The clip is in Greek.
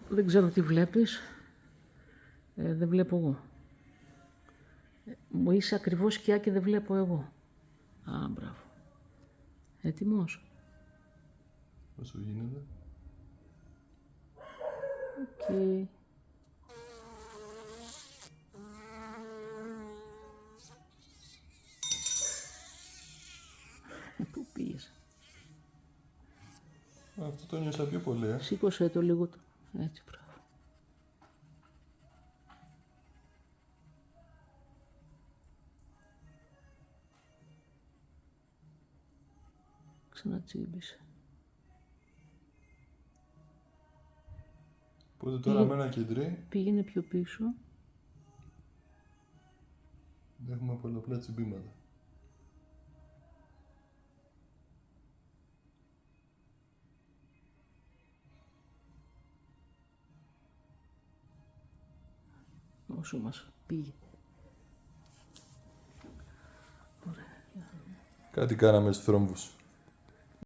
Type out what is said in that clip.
Δεν ξέρω τι βλέπεις. Δεν βλέπω εγώ. Μου είσαι ακριβώς σκιά και δεν βλέπω εγώ. Α, μπράβο. Έτοιμος. Όσο γίνεται. Οκ. Πού πήγες. Αυτό το νιώσα πιο πολύ, Σήκωσε το λίγο. Έτσι, μπράβο. Ξανατσίμπησε. Οπότε τώρα με ένα κεντρί Πήγαινε πιο πίσω. έχουμε πολλαπλά τσιμπήματα. Όσο μας πήγε. Ωραία. Κάτι κάναμε στους θρόμβους.